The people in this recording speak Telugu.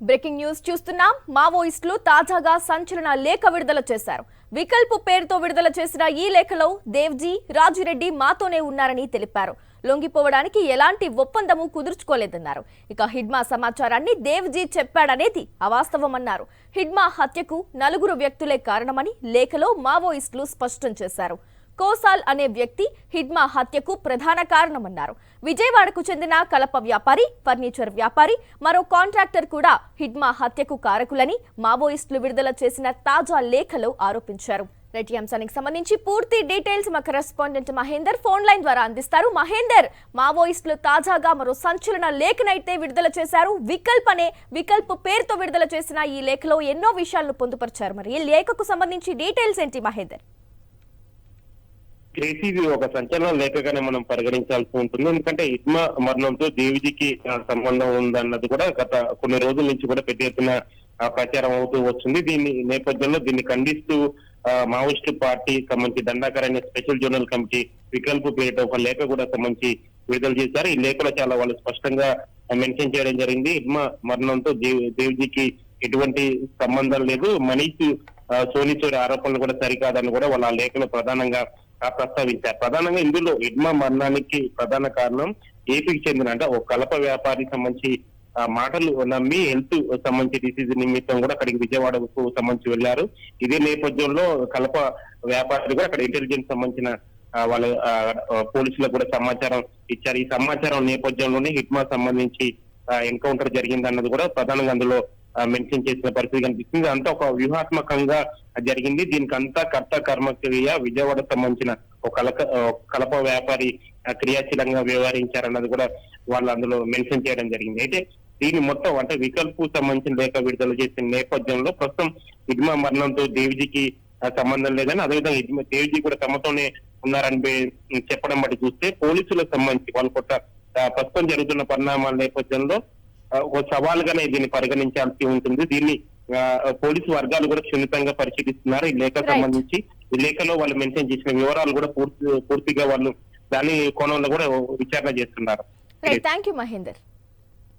బ్రేకింగ్ న్యూస్ చూస్తున్నాం. మావోయిస్టులు తాజాగా సంచలన లేఖ విడుదల చేశారు. వికల్ప్ పేరుతో విడుదల చేసిన ఈ లేఖలో దేవ్జీ, రాజిరెడ్డి మాతోనే ఉన్నారని తెలిపారు. లొంగిపోవడానికి ఎలాంటి ఒప్పందము కుదుర్చుకోలేదన్నారు. ఇక హిడ్మా సమాచారాన్ని దేవ్జీ చెప్పాడనేది అవాస్తవమన్నారు. హిడ్మా హత్యకు 4 వ్యక్తులే కారణమని లేఖలో మావోయిస్టులు స్పష్టం చేశారు. కోసాల్ అనే వ్యక్తి హిడ్మా హత్యకు ప్రధాన కారణమన్నారు. విజయవాడకు చెందిన కలప వ్యాపారి, ఫర్నిచర్ వ్యాపారి, మరో కాంట్రాక్టర్ కూడా హిడ్మా హత్యకు కారకులని మావోయిస్టులు విడుదల చేసిన తాజా లేఖలో ఆరోపించారు. ఈ అంశానికి సంబంధించి పూర్తి డీటెయిల్స్ మా కరెస్పాండెంట్ మహేందర్ ఫోన్ లైన్ ద్వారా అందిస్తారు. మహేందర్, మావోయిస్టులు తాజాగా మరో సంచలన లేఖనైతే విడుదల చేశారు. వికల్ప్ పేరుతో విడుదల చేసిన ఈ లేఖలో ఎన్నో విషయాలను పొందుపరిచారు. మరి ఈ లేఖకు సంబంధించి డీటెయిల్స్ ఏంటి మహేందర్? కేసీబీ ఒక సంచలన లేఖగానే మనం పరిగణించాల్సి ఉంటుంది. ఎందుకంటే హిడ్మా మరణంతో దేవిజీకి సంబంధం ఉందన్నది కూడా గత కొన్ని రోజుల నుంచి కూడా పెద్ద ఎత్తున ప్రచారం అవుతూ వస్తుంది. దీని నేపథ్యంలో దీన్ని ఖండిస్తూ మావోయిస్టు పార్టీ సంబంధించి దండాకర్ అనే స్పెషల్ జోనల్ కమిటీ వికల్ప్ పేరిట ఒక లేఖ కూడా సంబంధించి విడుదల చేశారు. ఈ లేఖలో చాలా వాళ్ళు స్పష్టంగా మెన్షన్ చేయడం జరిగింది. హిడ్మా మరణంతో దేవిజీకి ఎటువంటి సంబంధం లేదు, మనీష్ సోనిచోరి ఆరోపణలు కూడా సరికాదని కూడా వాళ్ళ లేఖలో ప్రధానంగా ప్రస్తావించారు. ప్రధానంగా ఇందులో హిడ్మా మరణానికి ప్రధాన కారణం ఏపీకి చెందిన అంటే ఒక కలప వ్యాపారికి సంబంధించి మాటలు నమ్మి హెల్త్ సంబంధించి డిసీజ్ నిమిత్తం కూడా అక్కడికి విజయవాడకు సంబంధించి వెళ్లారు. ఇదే నేపథ్యంలో కలప వ్యాపారి కూడా అక్కడ ఇంటెలిజెన్స్ సంబంధించిన వాళ్ళ పోలీసులకు కూడా సమాచారం ఇచ్చారు. ఈ సమాచారం నేపథ్యంలోనే హిడ్మా సంబంధించి ఎన్కౌంటర్ జరిగింది అన్నది కూడా ప్రధానంగా అందులో మెన్షన్ చేసిన పరిస్థితి కనిపిస్తుంది. అంతా ఒక వ్యూహాత్మకంగా జరిగింది. దీనికి అంతా కర్త కర్మక్రియ విజయవాడ సంబంధించిన ఒక కలప వ్యాపారి క్రియాశీలంగా వ్యవహరించారన్నది కూడా వాళ్ళు అందులో మెన్షన్ చేయడం జరిగింది. అయితే దీని మొత్తం అంటే వికల్ప్ సంబంధించిన లేఖ విడుదల చేసిన నేపథ్యంలో ప్రస్తుతం హిడ్మా మరణంతో దేవిజీకి సంబంధం లేదని, అదేవిధంగా దేవిజీ కూడా తమతోనే ఉన్నారని చెప్పడం బట్టి చూస్తే పోలీసులకు సంబంధించి వాళ్ళు కొత్త ప్రస్తుతం జరుగుతున్న పరిణామాల నేపథ్యంలో ఒక సవాలుగానే దీన్ని పరిగణించాల్సి ఉంటుంది. దీన్ని పోలీసు వర్గాలు కూడా క్షుణ్ణితంగా పరిశీలిస్తున్నారు. ఈ లేఖ సంబంధించి ఈ లేఖలో వాళ్ళు మెన్షన్ చేసిన వివరాలు కూడా పూర్తిగా వాళ్ళు దాని కోణంలో కూడా విచారణ చేస్తున్నారు. Thank you Mahender.